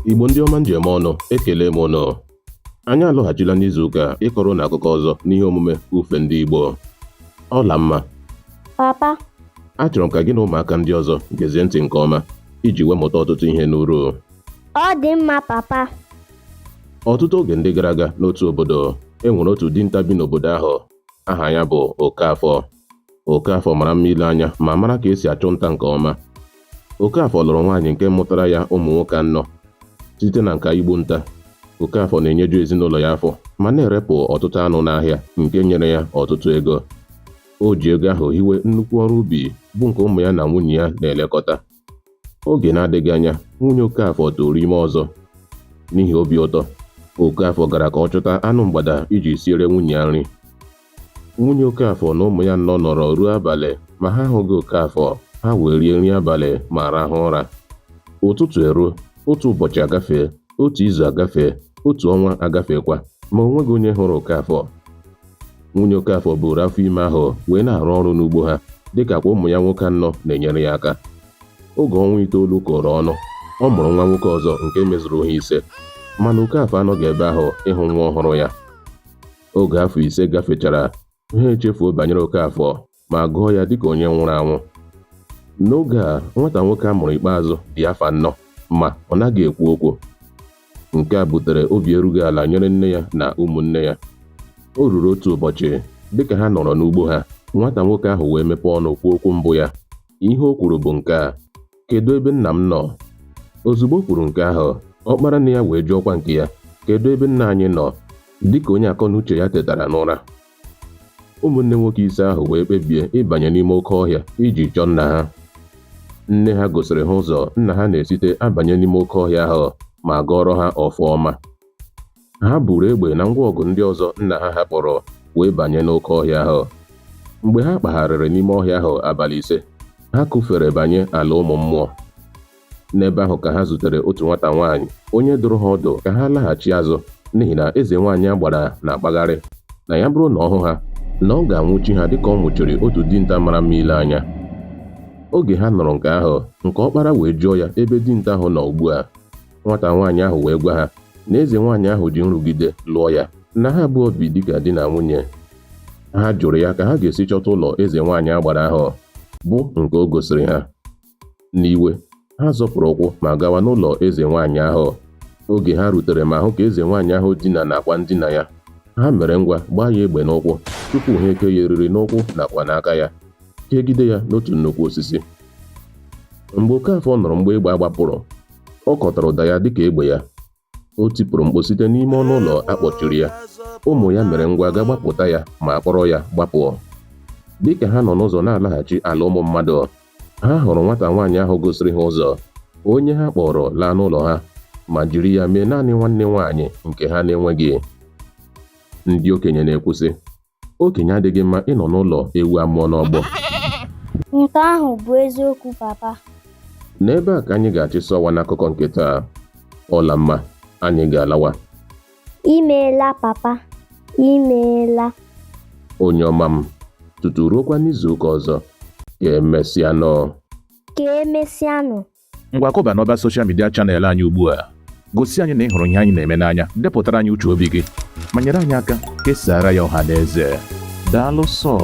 Igbo ndị ọma njem ọnụ, ekele m ụnụ. Anyị alọghachila n'izu ụka ịkọrọ unu akụkọ ọzọ n'ihe omume ufe ndị Igbo. Ọla mma. Papa. Achọrọ m ka gị na ụmụaka ndị ọzọ gezie ntị nke ọma iji wee mụta ọtụtụ ihe n'uru. Ọ dị mma, Papa. Ọtụtụ oge ndị gara aga n'otu obodo, e nwere otu dinta bi n'obodo ahụ. Aha ya bụ Okafọ. Okafọ mara mma ile anya ma mara ka esi achụ nta nke ọma. Okafọ lụrụ nwaanyị nke mụtara ya ụmụ nwoke 4. Site na nka igbu nta, Okafọ na-enyeju ezinụlọ ya afọ ma na-erepụ ọtụtụ anụ n'ahịa nke nyere ya ọtụtụ ego. O ji ego ahụ hiwe nnukwu ọrụ ubi bụ nke ụmụ ya na nwunye ya na-elekọta. Oge na-adịghị anya, nwunye Okafọ toro ime ọzọ. N'ihi obi ụtọ, Okafọ gara ka ọ chọta anụ mgbada iji siere nwunye ya nri. Nwunye Okafọ na ụmụ ya nọrọ ruo abalị ma ha ahụghị Okafọ. Ha wee rie nri abalị ma rahụ ụra. Ụtụtụ eruo, otu ụbọchị agafee, otu izu agafee, otu ọnwa agafeekwa ma o nweghị onye hụrụ Okafọ. Nwunye Okafọ buru afọ ime ahụ wee na-arụ ọrụ n'ugbo ha dịka kwa ụmụ ya nwoke 4 na-enyere ya aka. Oge ọnwa 9 kụrụ ọnụ, ọ mụrụ nwa nwoke ọzọ nke mezuru ha 5, mana Okafọ anọghị ebe ahụ ịhụ nwa ọhụrụ ya. Oge afọ 5 gafechara, ha echefuo banyere Okafọ ma gụọ ya dịka onye nwụrụ anwụ. N'oge a, nwata nwoke a mụrụ ikpeazụ dị afọ 4 ma ọ naghị ekwu okwu. Nke a butere obi erughị ala nyere nne ya na ụmụnne ya. O ruru otu ụbọchị, dịka ha nọrọ n'ugbo ha, nwata nwoke ahụ wee mepee ọnụ kwuo okwu mbụ ya. Ihe o kwuru bụ nke a: "Kedu ebe nna m nọ?" Ozugbo o kwuru nke ahụ, ọkpara nne ya wee jụọkwa nke ya: "Kedu ebe nna anyị nọ?" Dịka onye akọ na uche ya tetara n'ụra, ụmụnne nwoke 5 ahụ wee kpebie ịbanye n'ime oke ọhịa iji chọọ nna ha. Nne ha gosiri ha ụzọ nna ha na-esite abanye n'ime oke ọhịa ahụ ma gọọrọ ha ọfụma. Ha buru egbe na ngwa ọgụ ndị ọzọ nna ha hapụrụ wee banye n'oke ọhịa ahụ. Mgbe ha kpagharịrị n'ime ọhịa ahụ abalị 5, ha kụfere banye ala ụmụ mmụọ. N'ebe ahụ ka ha zutere otu nwata nwaanyị onye dụrụ ha ọdụ ka ha laghachi azụ n'ihi na eze nwaanyị a gbara na-akpagharị na ya bụrụ na ọ hụ ha, na ọ ga-anwụchi ha dịka ọ nwụchiri otu dinta mara mma ile anya. Oge ha nụrụ nke ahụ, nke ọkpara wee jụọ ya ebe dinta ahụ nọ ugbu a. Nwata nwaanyị ahụ wee gwa ha na eze nwaanyị ahụ ji nrụgide lụọ ya, na ha abụọ bi dịka di na nwunye. Ha jụrụ ya ka ha ga-esi chọta ụlọ eze nwaanyị agbara ahụ, bụ nke o gosiri ha. N'iwe, ha zọpụrụ ụkwụ ma gawa n'ụlọ eze nwaanyị ahụ. Oge ha rutere ma hụ ka eze nwaanyị ahụ dina n'akwa ndina ya, ha mere ngwa gbaa ya egbe n'ụkwụ tupu ha eke ya eriri n'ụkwụ nakwa n'aka ya, kegide ya n'otu nnukwu osisi. Mgbe Okafọ nụrụ mgbe egbe agbapụrụ, ọ kọtara ụda ya dịka egbe ya. O tipụrụ mkpu site n'ime ọnụ ụlọ akpọchiri ya. Ụmụ ya mere ngwa ga gbapụta ya ma kpọrọ ya gbapụ. Dịka ha nọ n'ụzọ na-alaghachi ala ụmụ mmadụ, ha hụrụ nwata nwaanyị ahụ gosiri ha ụzọ, onye ha kpọrọ laa n'ụlọ ha ma jiri ya mee naanị nwanne nwaanyị nke ha na-enweghị. Ndị okenye na-ekwusị, okenye adịghị mma ịnọ n'ụlọ ewu amụọ n'ọgbọ. Nke ahụ bụ eziokwu, Papa. N'ebe a ka anyị ga-achịsa ọwa n'akụkọ nke taa. Ọla mma, anyị ga-alawa. Imeela, Papa. Imeela. Onye ọma m, tutu ruokwa n'izu ụka ọzọ, ka emesịanụ. Ka emesịanụ. Ngwa kọba n'ọba soshal midia chanel anyị ugbu a. Gosi anyị na ị hụrụ ihe anyị na-eme n'anya, depụtara anyị uche obi gị, ma nyere anyị aka kesara ya ọha na eze. Daalụ sọ.